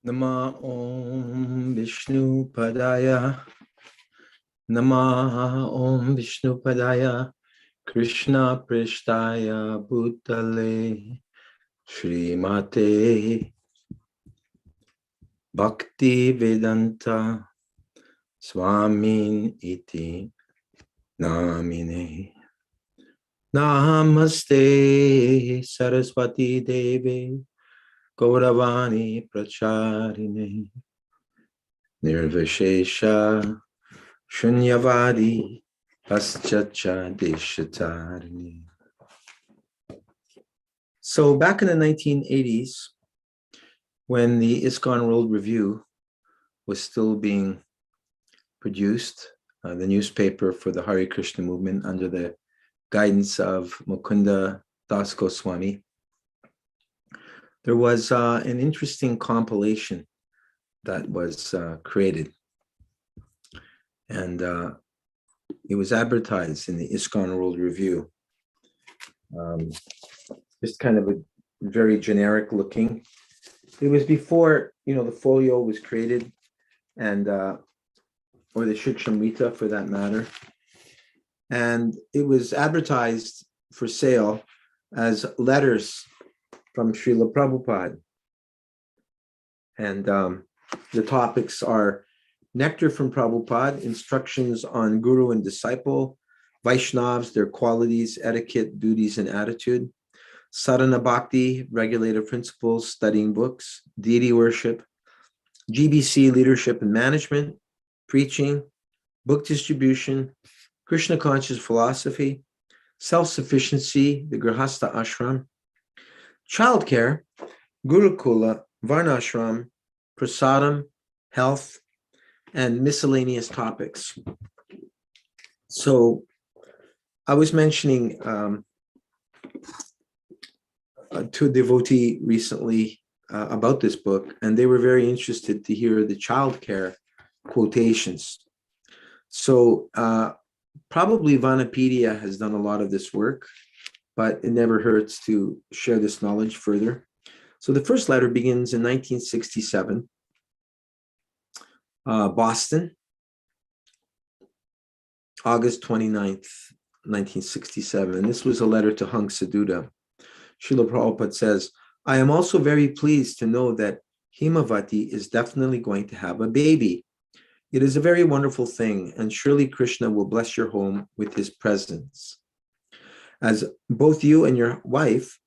Nama Om Vishnu Padaya. Nama Om Vishnu Padaya. Krishna Prishtaya Bhutale. Srimate Bhakti Vedanta Swamin Iti Namine. Namaste Saraswati Devi Gauravani Pracharine Nirvishesha Shunyavadi Paschacha Deshatarini. So back in the 1980s, when the ISKCON World Review was still being produced, the newspaper for the Hare Krishna movement under the guidance of Mukunda Das Goswami, there was an interesting compilation that was created. And it was advertised in the ISKCON World Review. Just kind of a very generic looking. It was before, the folio was created and, or the Shikshamrita for that matter. And it was advertised for sale as letters from Srila Prabhupada. And the topics are Nectar from Prabhupada, instructions on Guru and Disciple, Vaishnavas, their qualities, etiquette, duties, and attitude, Sadhana Bhakti, regulative principles, studying books, deity worship, GBC, leadership and management, preaching, book distribution, Krishna conscious philosophy, self-sufficiency, the Grihastha ashram, childcare, Gurukula, Varnashram, prasadam, health, and miscellaneous topics. So I was mentioning to a devotee recently about this book, and they were very interested to hear the childcare quotations. So probably Vanapedia has done a lot of this work, but it never hurts to share this knowledge further. So the first letter begins in 1967, Boston, August 29th, 1967. This was a letter to Hung Sadhuda. Srila Prabhupada says, I am also very pleased to know that Himavati is definitely going to have a baby. It is a very wonderful thing, and surely Krishna will bless your home with his presence. As both you and your wife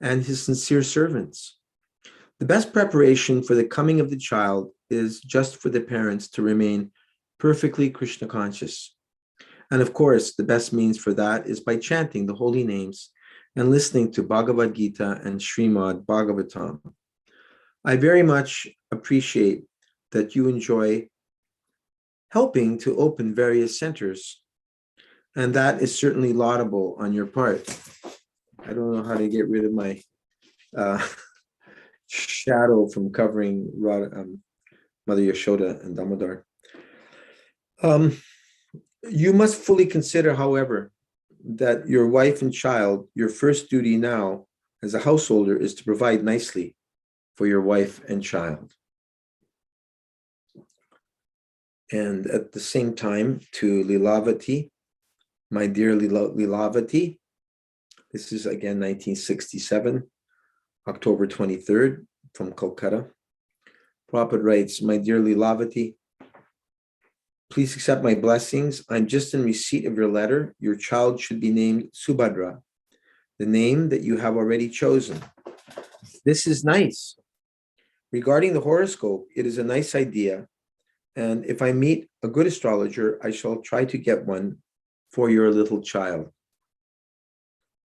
and his sincere servants. The best preparation for the coming of the child is just for the parents to remain perfectly Krishna conscious. And of course, the best means for that is by chanting the holy names and listening to Bhagavad Gita and Srimad Bhagavatam. I very much appreciate that you enjoy helping to open various centers, and that is certainly laudable on your part. I don't know how to get rid of my shadow from covering Mother Yashoda and Damodar. You must fully consider, however, that your wife and child, your first duty now as a householder is to provide nicely for your wife and child. And at the same time, to Lilavati, my dear Lilavati, this is again 1967, October 23rd, from Kolkata. Prabhupada writes, my dear Lilavati, please accept my blessings. I'm just in receipt of your letter. Your child should be named Subhadra, the name that you have already chosen. This is nice. Regarding the horoscope, it is a nice idea. And if I meet a good astrologer, I shall try to get one for your little child.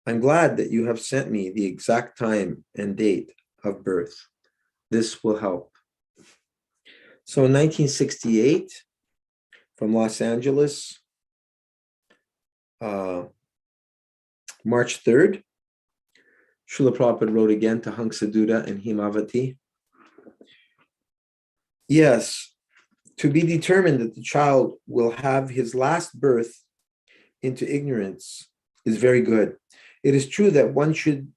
I'm glad that you have sent me the exact time and date of birth. This will help. So in 1968, from Los Angeles, March 3rd, Srila Prabhupada wrote again to Hung Sadhuda and Himavati. Yes, to be determined that the child will have his last birth into ignorance is very good. It is true that one should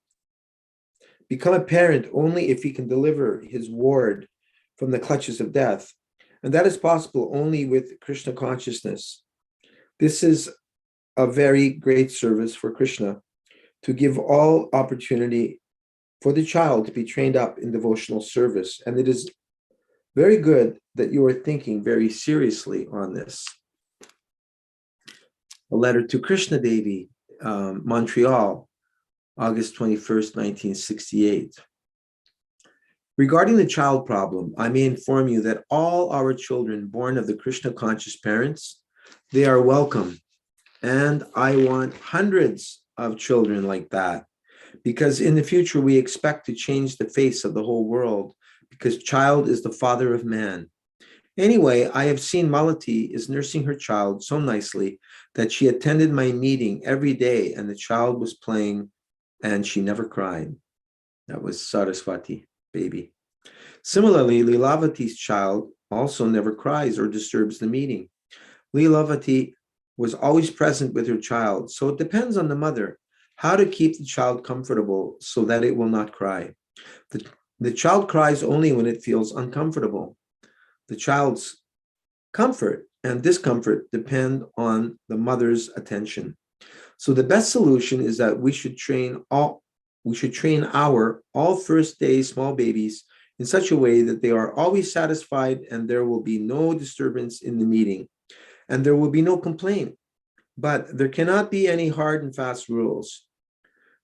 become a parent only if he can deliver his ward from the clutches of death. And that is possible only with Krishna consciousness. This is a very great service for Krishna, to give all opportunity for the child to be trained up in devotional service. And it is very good that you are thinking very seriously on this. A letter to Krishna Devi, Montreal, August 21st, 1968. Regarding the child problem, I may inform you that all our children born of the Krishna conscious parents, they are welcome. And I want hundreds of children like that, because in the future we expect to change the face of the whole world, because child is the father of man. Anyway, I have seen Malati is nursing her child so nicely that she attended my meeting every day and the child was playing and she never cried. That was Saraswati, baby. Similarly, Lilavati's child also never cries or disturbs the meeting. Lilavati was always present with her child, so it depends on the mother how to keep the child comfortable so that it will not cry. The child cries only when it feels uncomfortable. The child's comfort and discomfort depend on the mother's attention. So the best solution is that we should train our all first day small babies in such a way that they are always satisfied and there will be no disturbance in the meeting and there will be no complaint. But there cannot be any hard and fast rules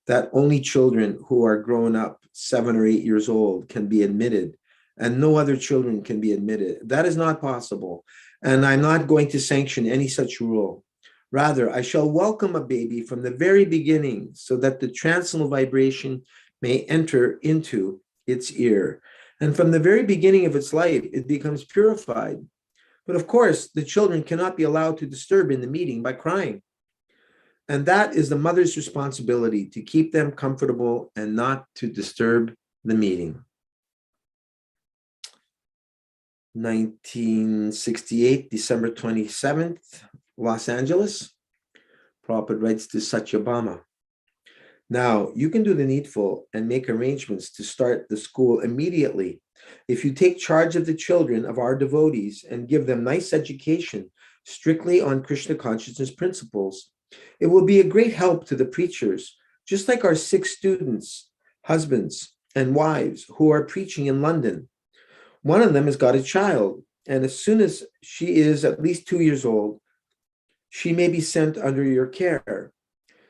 that only children who are grown up 7 or 8 years old can be admitted and no other children can be admitted. That is not possible. And I'm not going to sanction any such rule. Rather, I shall welcome a baby from the very beginning so that the transcendental vibration may enter into its ear. And from the very beginning of its life, it becomes purified. But of course, the children cannot be allowed to disturb in the meeting by crying. And that is the mother's responsibility, to keep them comfortable and not to disturb the meeting. 1968, December 27th, Los Angeles. Prabhupada writes to Satyabhama. Now, you can do the needful and make arrangements to start the school immediately. If you take charge of the children of our devotees and give them nice education strictly on Krishna consciousness principles, it will be a great help to the preachers, just like our 6 students, husbands and wives who are preaching in London. One of them has got a child, and as soon as she is at least 2 years old, she may be sent under your care.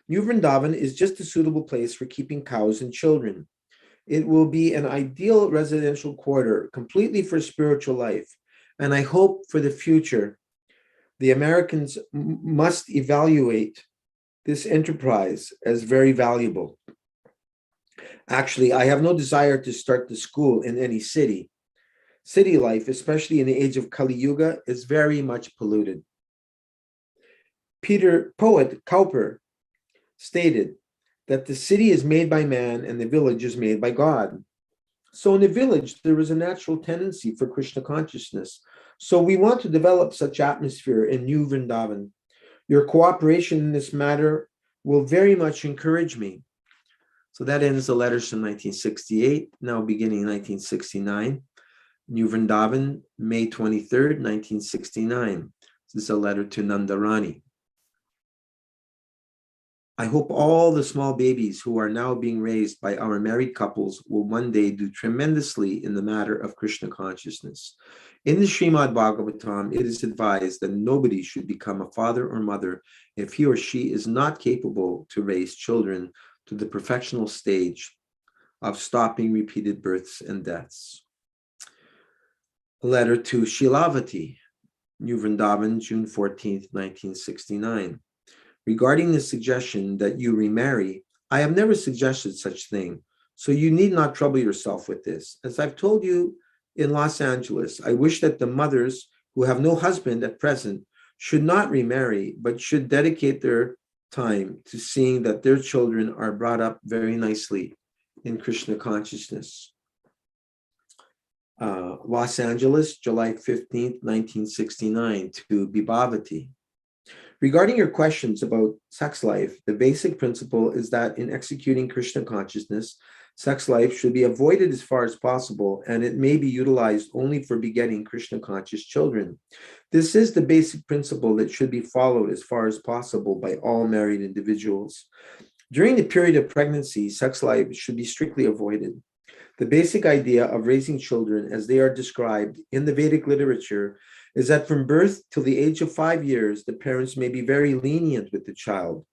New Vrindavan is just a suitable place for keeping cows and children. It will be an ideal residential quarter, completely for spiritual life. And I hope for the future, the Americans must evaluate this enterprise as very valuable. Actually, I have no desire to start the school in any city. City life, especially in the age of Kali Yuga, is very much polluted. Poet Cowper stated that the city is made by man and the village is made by God. So in the village, there is a natural tendency for Krishna consciousness. So we want to develop such atmosphere in New Vrindavan. Your cooperation in this matter will very much encourage me. So that ends the letters from 1968, now beginning 1969. New Vrindavan, May 23rd, 1969. This is a letter to Nandarani. I hope all the small babies who are now being raised by our married couples will one day do tremendously in the matter of Krishna consciousness. In the Srimad Bhagavatam, it is advised that nobody should become a father or mother if he or she is not capable to raise children to the perfectional stage of stopping repeated births and deaths. A letter to Shilavati, New Vrindavan, June 14th, 1969. Regarding the suggestion that you remarry, I have never suggested such thing, so you need not trouble yourself with this. As I've told you in Los Angeles, I wish that the mothers who have no husband at present should not remarry, but should dedicate their time to seeing that their children are brought up very nicely in Krishna consciousness. Los Angeles, July 15th, 1969, to Bibhavati. Regarding your questions about sex life, the basic principle is that in executing Krishna consciousness, Sex life should be avoided as far as possible, and it may be utilized only for begetting Krishna-conscious children. This is the basic principle that should be followed as far as possible by all married individuals. During the period of pregnancy, sex life should be strictly avoided. The basic idea of raising children, as they are described in the Vedic literature, is that from birth till the age of 5 years, the parents may be very lenient with the child.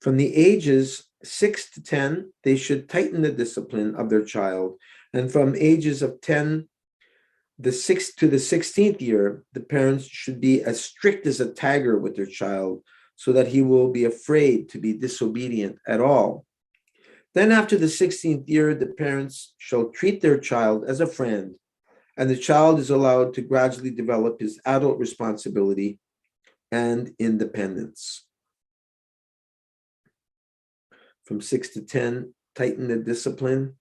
From the ages 6 to 10, they should tighten the discipline of their child. And from ages of 10 the 6th to the 16th year, the parents should be as strict as a tiger with their child so that he will be afraid to be disobedient at all. Then after the 16th year, the parents shall treat their child as a friend, and the child is allowed to gradually develop his adult responsibility and independence. From 6 to 10, tighten the discipline.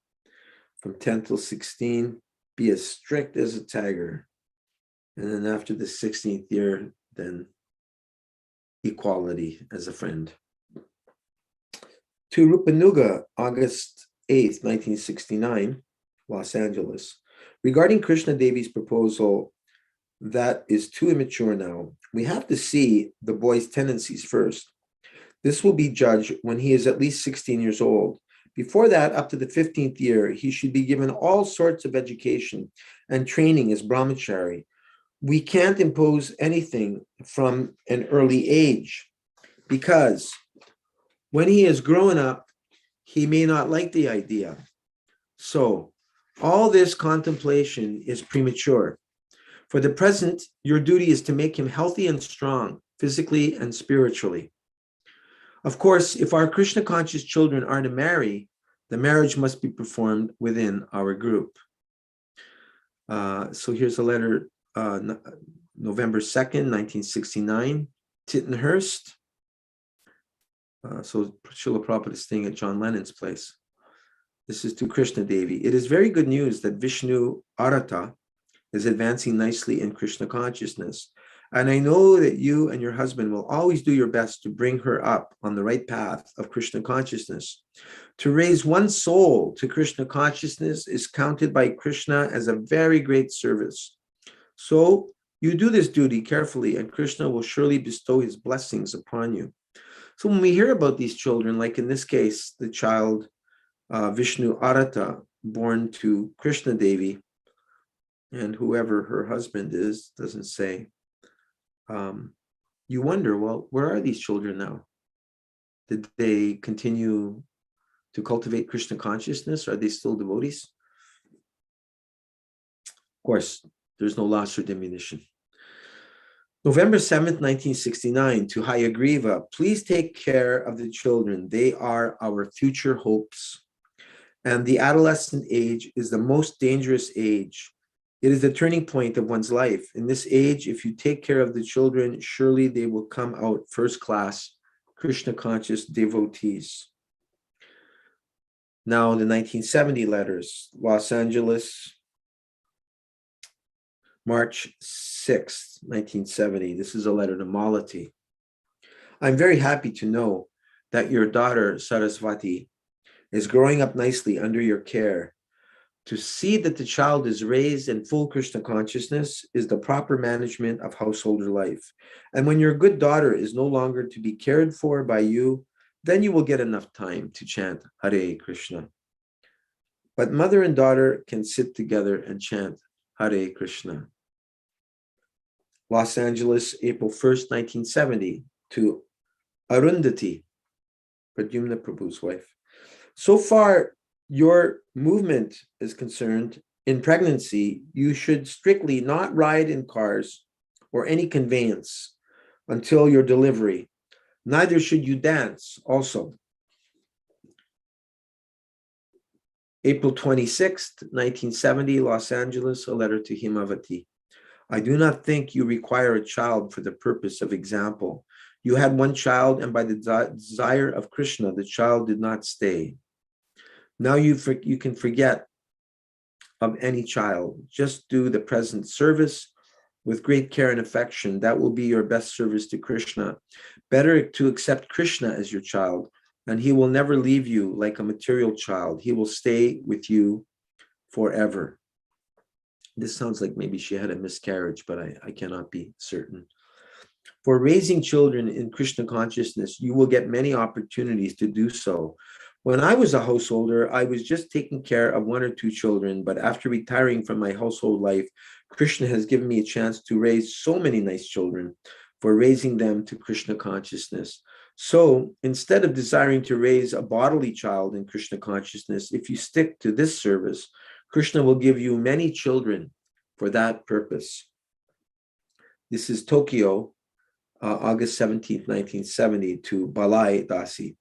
From 10 till 16, be as strict as a tiger. And then after the 16th year, then equality as a friend. To Rupanuga, August 8th, 1969, Los Angeles. Regarding Krishna Devi's proposal that is too immature now, we have to see the boy's tendencies first. This will be judged when he is at least 16 years old. Before that, up to the 15th year, he should be given all sorts of education and training as brahmachari. We can't impose anything from an early age because when he is grown up, he may not like the idea. So all this contemplation is premature. For the present, your duty is to make him healthy and strong, physically and spiritually. Of course, if our Krishna-conscious children are to marry, the marriage must be performed within our group. So here's a letter, November 2nd, 1969, Tittenhurst. So Srila Prabhupada is staying at John Lennon's place. This is to Krishna Devi. It is very good news that Vishnu Arata is advancing nicely in Krishna consciousness. And I know that you and your husband will always do your best to bring her up on the right path of Krishna consciousness. To raise one soul to Krishna consciousness is counted by Krishna as a very great service. So you do this duty carefully, and Krishna will surely bestow his blessings upon you. So when we hear about these children, like in this case, the child Vishnu Arata, born to Krishna Devi, and whoever her husband is, doesn't say, you wonder, well, where are these children now? Did they continue to cultivate Krishna consciousness? Are they still devotees? Of course, there's no loss or diminution. November 7th, 1969, to Hayagriva, please take care of the children. They are our future hopes. And the adolescent age is the most dangerous age. It is the turning point of one's life. In this age, if you take care of the children, surely they will come out first class, Krishna conscious devotees. Now, the 1970 letters, Los Angeles, March 6th, 1970. This is a letter to Malati. I'm very happy to know that your daughter, Saraswati, is growing up nicely under your care. To see that the child is raised in full Krishna consciousness is the proper management of householder life. And when your good daughter is no longer to be cared for by you, then you will get enough time to chant Hare Krishna. But mother and daughter can sit together and chant Hare Krishna. Los Angeles, April 1st, 1970, to Arundhati, Pradyumna Prabhu's wife. So far, your movement is concerned, in pregnancy, you should strictly not ride in cars or any conveyance until your delivery. Neither should you dance also. April 26th, 1970, Los Angeles, a letter to Himavati. I do not think you require a child for the purpose of example. You had one child, and by the desire of Krishna, the child did not stay. Now you can forget of any child. Just do the present service with great care and affection. That will be your best service to Krishna. Better to accept Krishna as your child and he will never leave you like a material child. He will stay with you forever. This sounds like maybe she had a miscarriage, but I cannot be certain. For raising children in Krishna consciousness, you will get many opportunities to do so. When I was a householder, I was just taking care of one or two children, but after retiring from my household life, Krishna has given me a chance to raise so many nice children for raising them to Krishna consciousness. So instead of desiring to raise a bodily child in Krishna consciousness, if you stick to this service, Krishna will give you many children for that purpose. This is Tokyo, August 17th, 1970, to Balai Dasi.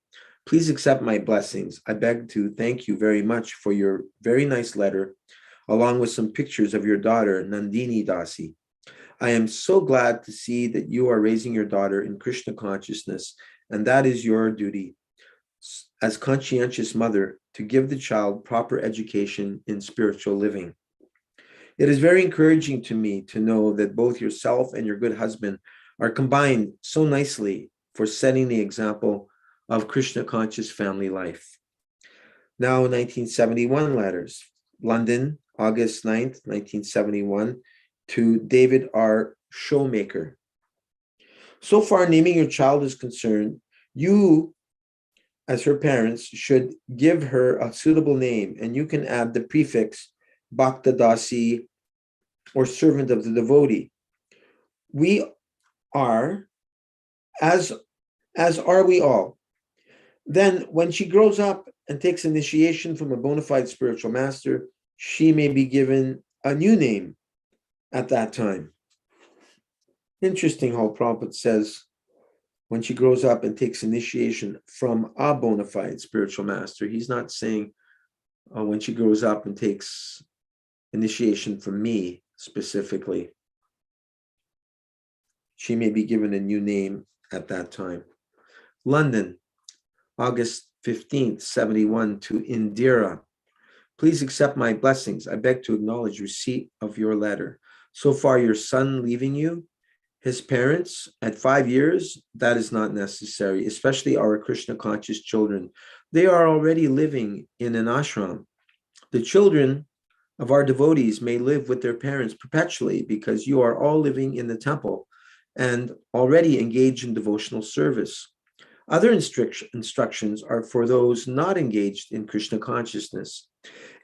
Please accept my blessings. I beg to thank you very much for your very nice letter, along with some pictures of your daughter, Nandini Dasi. I am so glad to see that you are raising your daughter in Krishna consciousness, and that is your duty as conscientious mother to give the child proper education in spiritual living. It is very encouraging to me to know that both yourself and your good husband are combined so nicely for setting the example of Krishna conscious family life. Now, 1971 letters. London, August 9th, 1971, to David R. Showmaker. So far, naming your child is concerned, you, as her parents, should give her a suitable name, and you can add the prefix Bhakta Dasi or servant of the devotee. We are, as are we all. Then, when she grows up and takes initiation from a bona fide spiritual master, she may be given a new name at that time. Interesting how Prabhupada says, when she grows up and takes initiation from a bona fide spiritual master. He's not saying when she grows up and takes initiation from me specifically. She may be given a new name at that time. London, August 15th, 71, to Indira. Please accept my blessings. I beg to acknowledge receipt of your letter. So far, your son leaving you, his parents at 5 years, that is not necessary, especially our Krishna conscious children. They are already living in an ashram. The children of our devotees may live with their parents perpetually because you are all living in the temple and already engaged in devotional service. Other instructions are for those not engaged in Krishna consciousness.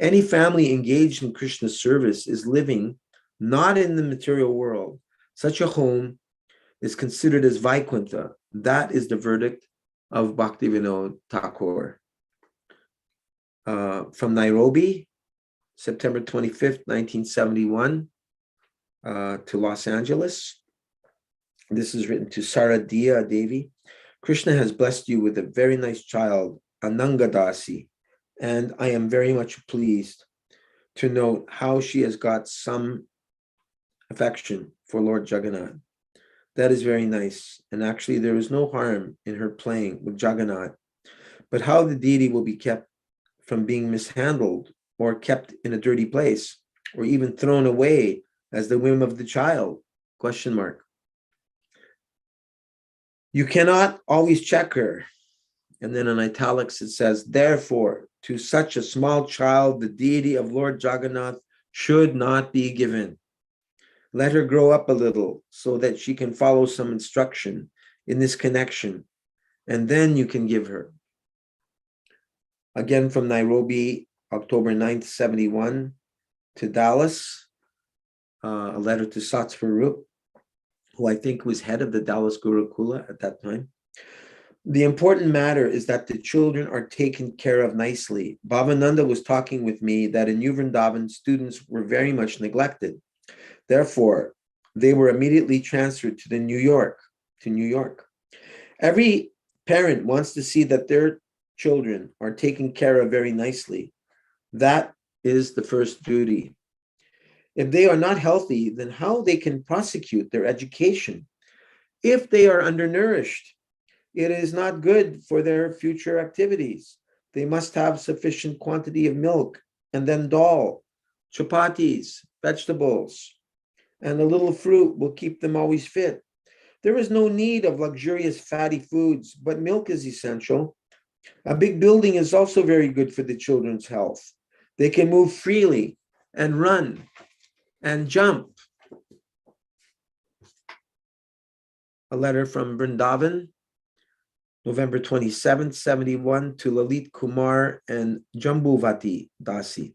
Any family engaged in Krishna service is living not in the material world. Such a home is considered as Vaikuntha. That is the verdict of Bhaktivinoda Thakur. From Nairobi, September 25th, 1971, to Los Angeles. This is written to Saradiya Devi. Krishna has blessed you with a very nice child, Anangadasi, and I am very much pleased to note how she has got some affection for Lord Jagannath. That is very nice. And actually, there is no harm in her playing with Jagannath. But how the deity will be kept from being mishandled or kept in a dirty place or even thrown away as the whim of the child? Question mark. You cannot always check her. And then in italics, it says, therefore, to such a small child, the deity of Lord Jagannath should not be given. Let her grow up a little so that she can follow some instruction in this connection, and then you can give her. Again, from Nairobi, October 9th, 71, to Dallas, a letter to Satsvarup, who I think was head of the Dallas Gurukula at that time. The important matter is that the children are taken care of nicely. Bhavananda was talking with me that in New Vrindavan, students were very much neglected. Therefore, they were immediately transferred to New York. Every parent wants to see that their children are taken care of very nicely. That is the first duty. If they are not healthy, then how they can prosecute their education? If they are undernourished, it is not good for their future activities. They must have sufficient quantity of milk, and then dal, chapatis, vegetables, and a little fruit will keep them always fit. There is no need of luxurious fatty foods, but milk is essential. A big building is also very good for the children's health. They can move freely and run and jump. A letter from Vrindavan, November 27th, 71, to Lalit Kumar and Jambuvati Dasi.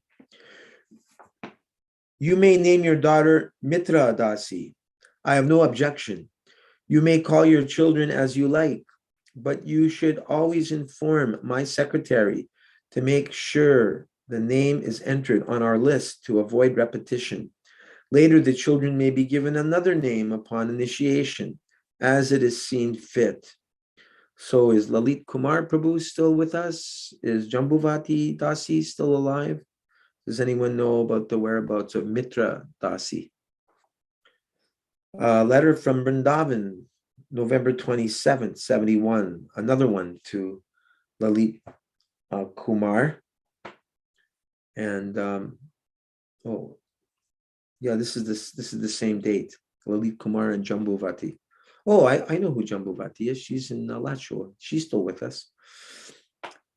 You may name your daughter Mitra Dasi. I have no objection. You may call your children as you like, but you should always inform my secretary to make sure the name is entered on our list to avoid repetition. Later, the children may be given another name upon initiation, as it is seen fit. So is Lalit Kumar Prabhu still with us? Is Jambuvati Dasi still alive? Does anyone know about the whereabouts of Mitra Dasi? A letter from Vrindavan, November 27th, 71. Another one to Lalit Kumar. And this is the same date. Lalit Kumar and Jambuvati. Oh, I know who Jambuvati is. She's in Lachua. She's still with us.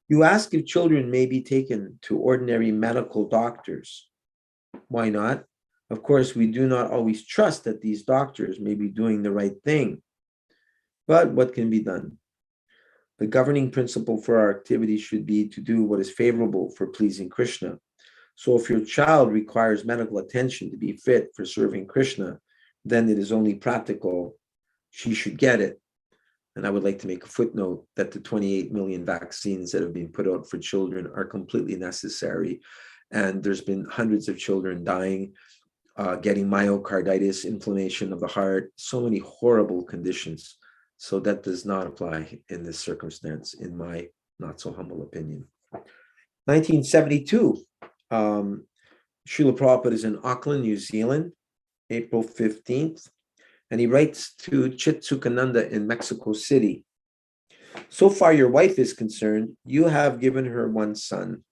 You ask if children may be taken to ordinary medical doctors. Why not? Of course, we do not always trust that these doctors may be doing the right thing. But what can be done? The governing principle for our activity should be to do what is favorable for pleasing Krishna. So if your child requires medical attention to be fit for serving Krishna, then it is only practical she should get it. And I would like to make a footnote that the 28 million vaccines that have been put out for children are completely necessary. And there's been hundreds of children dying, getting myocarditis, inflammation of the heart, so many horrible conditions. So that does not apply in this circumstance, in my not so humble opinion. 1972, Srila Prabhupada is in Auckland, New Zealand, April 15th. And he writes to Chitsukananda in Mexico City. So far, your wife is concerned, you have given her one son.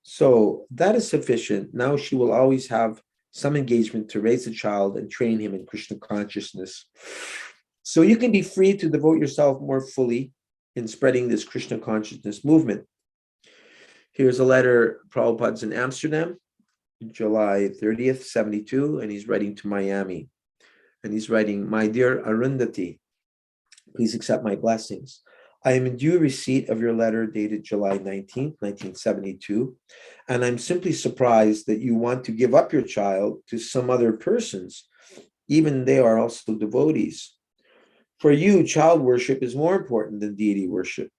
So that is sufficient. Now she will always have some engagement to raise the child and train him in Krishna consciousness. So you can be free to devote yourself more fully in spreading this Krishna consciousness movement. Here's a letter. Prabhupada's in Amsterdam, July 30th, 72, and he's writing to Miami. And he's writing, my dear Arundhati, please accept my blessings. I am in due receipt of your letter dated July 19th, 1972, and I'm simply surprised that you want to give up your child to some other persons, even they are also devotees. For you, child worship is more important than deity worship.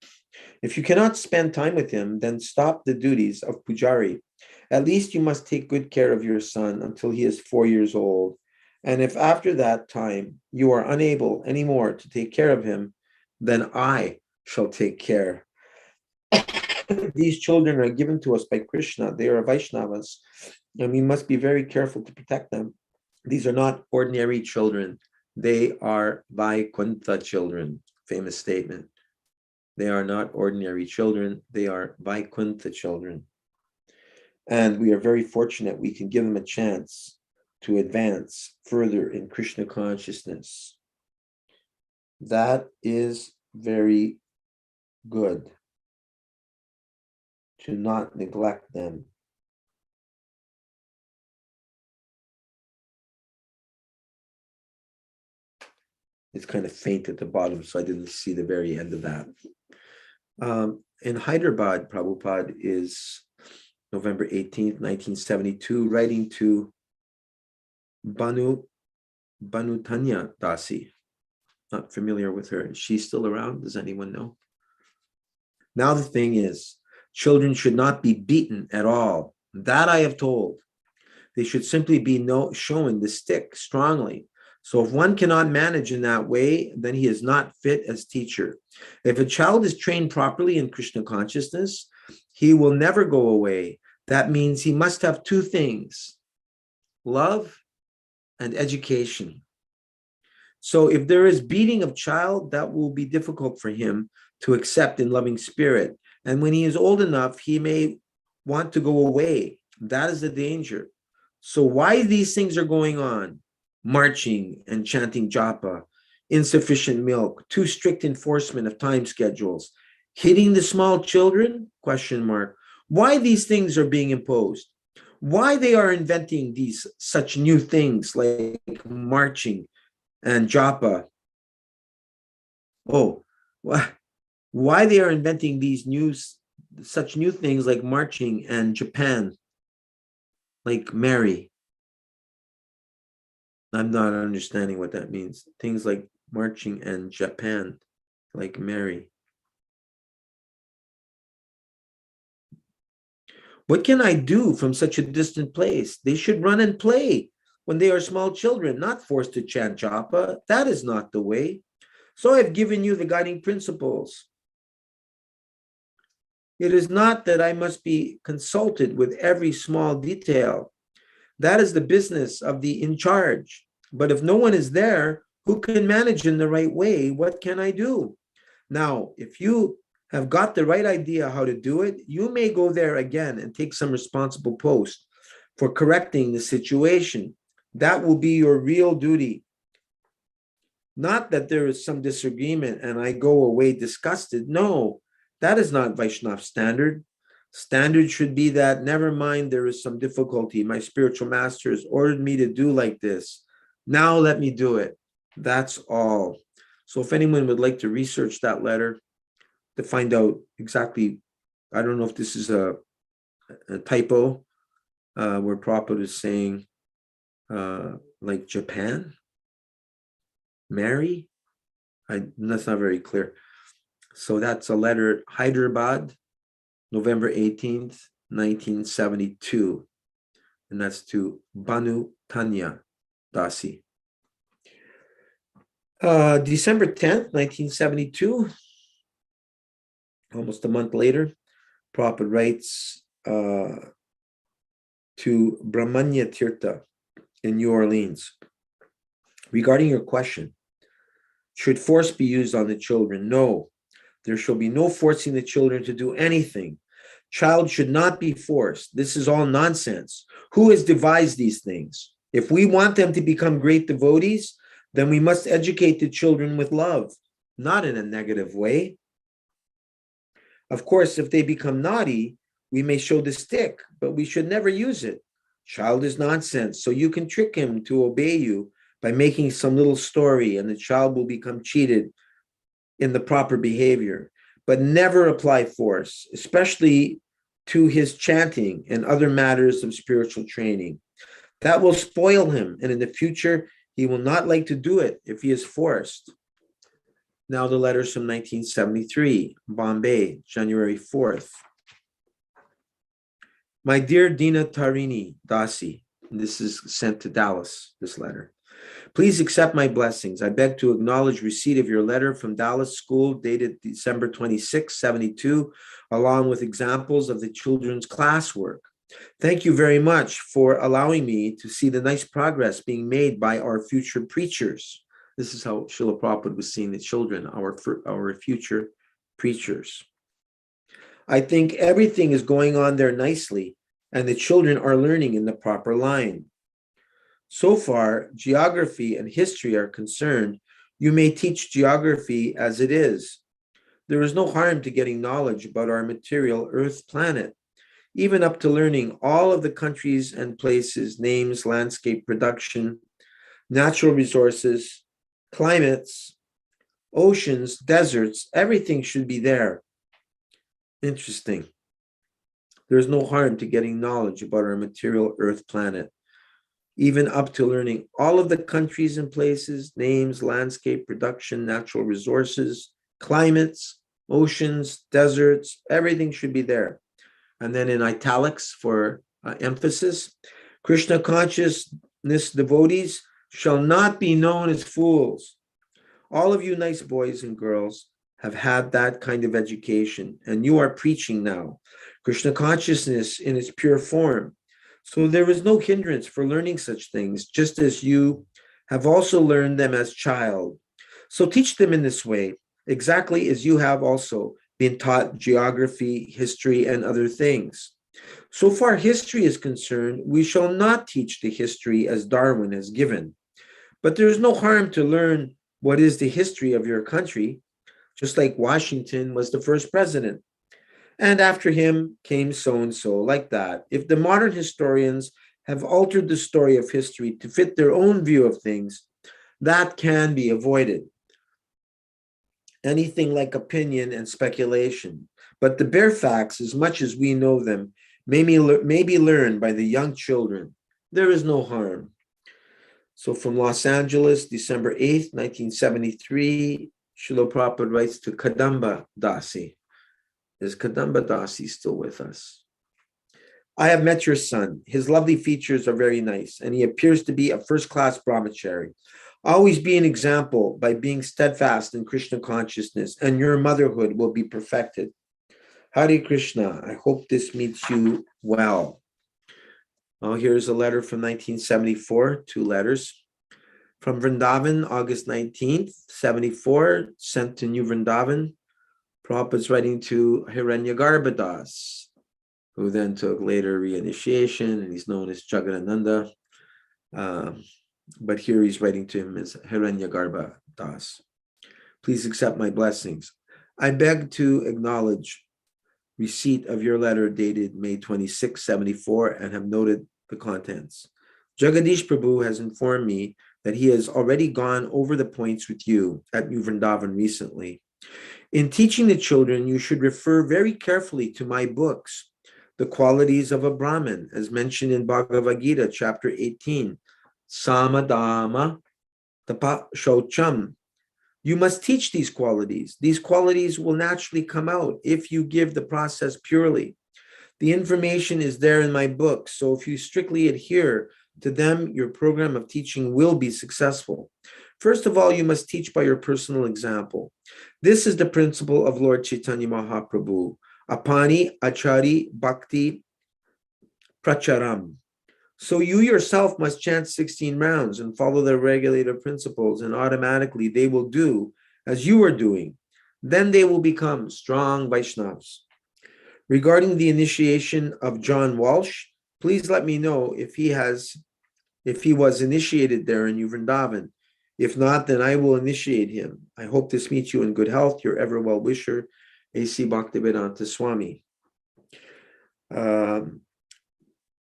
If you cannot spend time with him, then stop the duties of pujari. At least you must take good care of your son until he is 4 years old. And if after that time you are unable anymore to take care of him, then I shall take care. These children are given to us by Krishna. They are Vaishnavas, and we must be very careful to protect them. These are not ordinary children. They are Vaikuntha children. Famous statement. They are not ordinary children. They are Vaikuntha children. And we are very fortunate we can give them a chance to advance further in Krishna consciousness. That is very good, to not neglect them. It's kind of faint at the bottom, so I didn't see the very end of that. In Hyderabad, Prabhupada is November 18th, 1972, writing to Banutanya Dasi. Not familiar with her. Is she still around? Does anyone know? Now the thing is, children should not be beaten at all. That I have told. They should simply be shown the stick strongly. So if one cannot manage in that way, then he is not fit as teacher. If a child is trained properly in Krishna consciousness, he will never go away. That means he must have two things, love and education. So if there is beating of child, that will be difficult for him to accept in loving spirit. And when he is old enough, he may want to go away. That is the danger. So why these things are going on? Marching and chanting japa, insufficient milk, too strict enforcement of time schedules, Hitting the small children? Question mark. Why these things are being imposed? Why they are inventing these such new things like marching and japa? Oh, why they are inventing these such new things like marching and Japan, like Mary? I'm not understanding what that means. Things like marching and Japan, like Mary. What can I do from such a distant place? They should run and play when they are small children, not forced to chant japa. That is not the way. So I've given you the guiding principles. It is not that I must be consulted with every small detail. That is the business of the in charge. But if no one is there who can manage in the right way, what can I do? Now, if you have got the right idea how to do it, you may go there again and take some responsible post for correcting the situation. That will be your real duty. Not that there is some disagreement and I go away disgusted. No, that is not Vaishnav standard. Standard should be that, never mind, there is some difficulty. My spiritual master has ordered me to do like this. Now let me do it. That's all. So if anyone would like to research that letter to find out exactly, I don't know if this is a typo where Prabhupada is saying like Japan, Mary. That's not very clear. So that's a letter, Hyderabad, November 18th, 1972. And that's to Banu Tanya Dasi. December 10th, 1972, almost a month later, Prabhupada writes to Brahmanya Tirtha in New Orleans. Regarding your question, should force be used on the children? No, there shall be no forcing the children to do anything. Child should not be forced. This is all nonsense. Who has devised these things? If we want them to become great devotees, then we must educate the children with love, not in a negative way. Of course, if they become naughty, we may show the stick, but we should never use it. Child is nonsense, so you can trick him to obey you by making some little story, and the child will become cheated in the proper behavior. But never apply force, especially to his chanting and other matters of spiritual training. That will spoil him, and in the future, he will not like to do it if he is forced. Now the letters from 1973, Bombay, January 4th. My dear Dina Tarini Dasi, this is sent to Dallas, this letter. Please accept my blessings. I beg to acknowledge receipt of your letter from Dallas School dated December 26, 72, along with examples of the children's classwork. Thank you very much for allowing me to see the nice progress being made by our future preachers. This is how Srila Prabhupada was seeing the children, our future preachers. I think everything is going on there nicely, and the children are learning in the proper line. So far, geography and history are concerned. You may teach geography as it is. There is no harm to getting knowledge about our material Earth planet, even up to learning all of the countries and places, names, landscape, production, natural resources, climates, oceans, deserts, everything should be there. Interesting. There's no harm to getting knowledge about our material Earth planet, even up to learning all of the countries and places, names, landscape, production, natural resources, climates, oceans, deserts, everything should be there. And then in italics for emphasis, Krishna consciousness devotees shall not be known as fools. All of you nice boys and girls have had that kind of education, and you are preaching now Krishna consciousness in its pure form. So there is no hindrance for learning such things, just as you have also learned them as child. So teach them in this way, exactly as you have also been taught geography, history, and other things. So far history is concerned, we shall not teach the history as Darwin has given. But there is no harm to learn what is the history of your country. just like Washington was the first president. And after him came so-and-so, like that. If the modern historians have altered the story of history to fit their own view of things, that can be avoided. Anything like opinion and speculation. But the bare facts, as much as we know them, may be learned by the young children. There is no harm. So from Los Angeles, December 8th, 1973, Srila Prabhupada writes to Kadamba Dasi. Is Kadamba Dasi still with us? I have met your son. His lovely features are very nice, and he appears to be a first-class brahmachari. Always be an example by being steadfast in Krishna consciousness, and your motherhood will be perfected. Hare Krishna, I hope this meets you well. Oh, here's a letter from 1974, 2 letters. From Vrindavan, August 19th, 74, sent to New Vrindavan. Prabhupada's writing to Hiranyagarbha Das, who then took later reinitiation, and he's known as Jagadananda. But here he's writing to him as Hiranyagarbha Das. Please accept my blessings. I beg to acknowledge receipt of your letter dated May 26, 74, and have noted the contents. Jagadish Prabhu has informed me that he has already gone over the points with you at New Vrindavan recently. In teaching the children, you should refer very carefully to my books, The Qualities of a Brahmin, as mentioned in Bhagavad Gita, chapter 18, Samadama Tapa Shocham. You must teach these qualities. These qualities will naturally come out if you give the process purely. The information is there in my books, so if you strictly adhere to them, your program of teaching will be successful. First of all, you must teach by your personal example. This is the principle of Lord Chaitanya Mahaprabhu. Apani Achari Bhakti Pracharam. So you yourself must chant 16 rounds and follow the regulative principles, and automatically they will do as you are doing. Then they will become strong Vaishnavas. Regarding the initiation of John Walsh, please let me know if he was initiated there in New Vrindavan. If not, then I will initiate him. I hope this meets you in good health. Your ever well wisher, A.C. Bhaktivedanta Swami.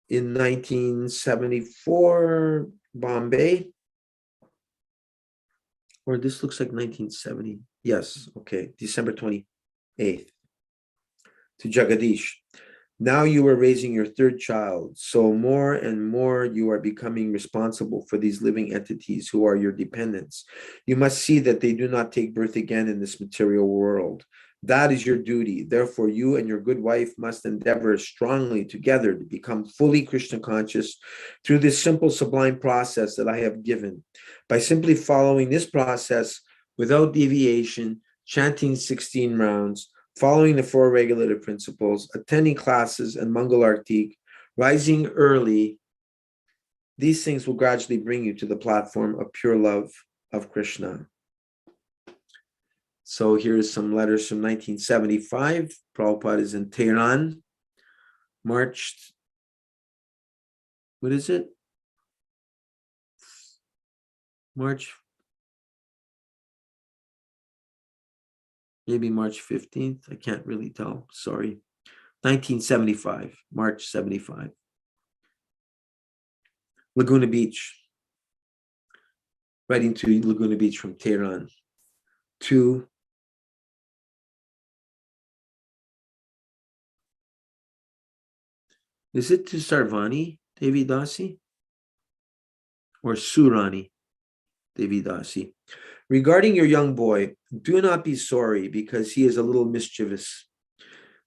In 1974, Bombay, or this looks like 1970. Yes, okay, December 28th, to Jagadish. Now you are raising your third child, so more and more you are becoming responsible for these living entities who are your dependents. You must see that they do not take birth again in this material world. That is your duty. Therefore, you and your good wife must endeavor strongly together to become fully Krishna conscious through this simple, sublime process that I have given. By simply following this process without deviation, chanting 16 rounds, following the 4 regulative principles, attending classes and Mangal Artik, rising early, these things will gradually bring you to the platform of pure love of Krishna. So here's some letters from 1975. Prabhupada is in Tehran, March, what is it? Maybe March 15th. I can't really tell. Sorry. 1975, March 75. Laguna Beach. Writing to Laguna Beach from Tehran. Is it to Sarvani Devi Dasi? Or Surani Devi Dasi? Regarding your young boy, do not be sorry because he is a little mischievous.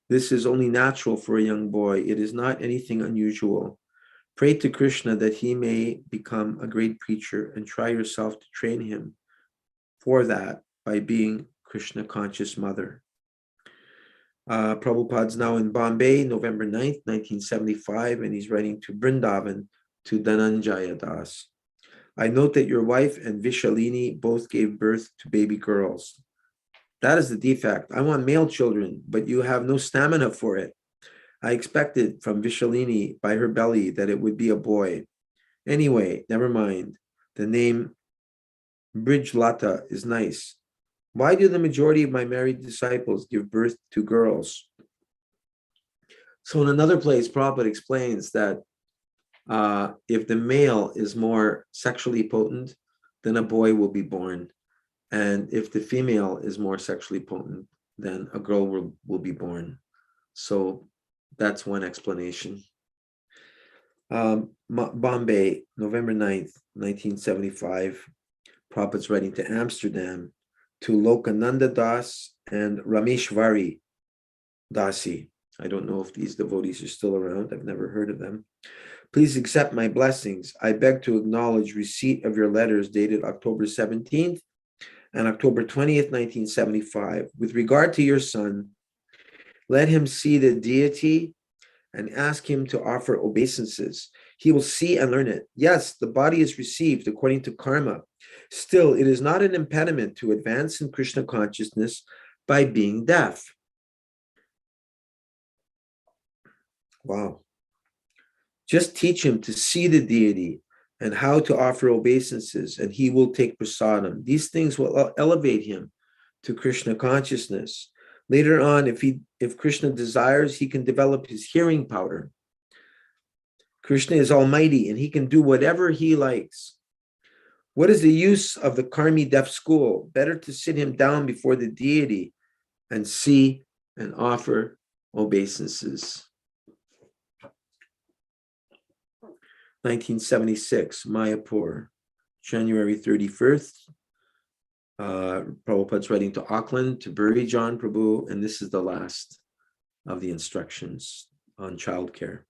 This is only natural for a young boy. It is not anything unusual. Pray to Krishna that he may become a great preacher, and try yourself to train him for that by being Krishna conscious mother. Prabhupada's now in Bombay, November 9th, 1975, and he's writing to Vrindavan to Dhananjaya Das. I note that your wife and Vishalini both gave birth to baby girls. That is the defect. I want male children, but you have no stamina for it. I expected from Vishalini by her belly that it would be a boy. Anyway, never mind. The name Bridgelata is nice. Why do the majority of my married disciples give birth to girls? So in another place, Prabhupada explains that if the male is more sexually potent, then a boy will be born. And if the female is more sexually potent, then a girl will be born. So that's one explanation. Bombay, November 9th, 1975. Prabhupada's writing to Amsterdam to Lokananda Das and Rameshwari Dasi. I don't know if these devotees are still around. I've never heard of them. Please accept my blessings. I beg to acknowledge receipt of your letters dated October 17th and October 20th, 1975. With regard to your son, let him see the deity and ask him to offer obeisances. He will see and learn it. Yes, the body is received according to karma. Still, it is not an impediment to advance in Krishna consciousness by being deaf. Wow. Just teach him to see the deity and how to offer obeisances, and he will take prasadam. These things will elevate him to Krishna consciousness. Later on, if Krishna desires, he can develop his hearing power. Krishna is almighty and he can do whatever he likes. What is the use of the karmi deaf school? Better to sit him down before the deity and see and offer obeisances. 1976, Mayapur, January 31st. Prabhupada's writing to Auckland to bury John Prabhu, and this is the last of the instructions on childcare.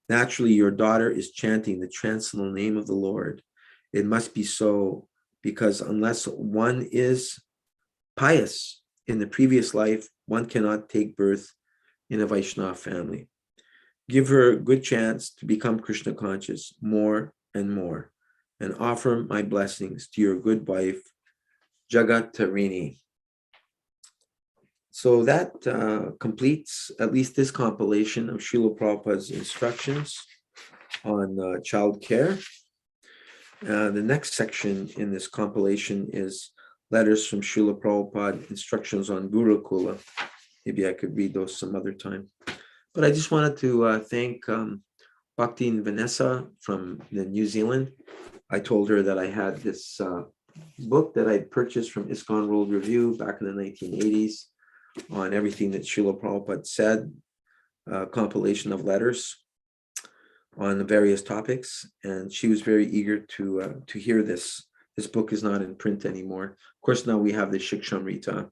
Naturally, your daughter is chanting the transcendental name of the Lord. It must be so, because unless one is pious in the previous life, one cannot take birth in a Vaishnava family. Give her a good chance to become Krishna conscious more and more, and offer my blessings to your good wife, Jagat Tarini. So that completes at least this compilation of Srila Prabhupada's instructions on child care. The next section in this compilation is letters from Srila Prabhupada, instructions on Gurukula. Maybe I could read those some other time. But I just wanted to thank Bhakti and Vanessa from New Zealand. I told her that I had this book that I purchased from ISKCON World Review back in the 1980s on everything that Srila Prabhupada said, compilation of letters on the various topics, and she was very eager to hear this. This book is not in print anymore. Of course, now we have the Shikshamrita,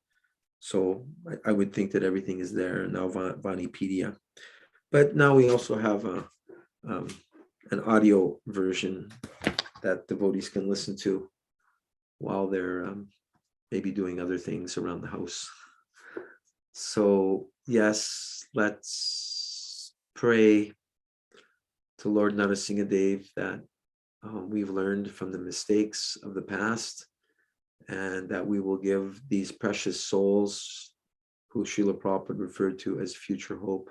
so I would think that everything is there now, Vanipedia. But now we also have an audio version that devotees can listen to while they're maybe doing other things around the house. So yes, let's pray to Lord Narasimhadev that we've learned from the mistakes of the past, and that we will give these precious souls, who Srila Prabhupada referred to as future hope,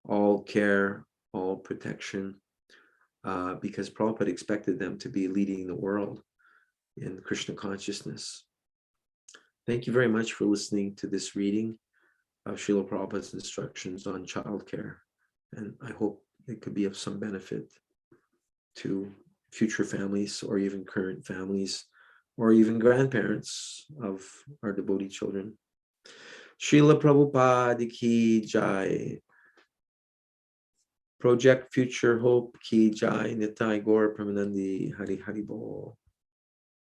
all care, all protection, because Prabhupada expected them to be leading the world in Krishna consciousness. Thank you very much for listening to this reading of Srila Prabhupada's instructions on childcare, and I hope it could be of some benefit to future families, or even current families, or even grandparents of our devotee children. Srila Prabhupada ki jai. Project Future Hope ki jai. Nitai Gaur Pramanandi. Hari Hari Bol.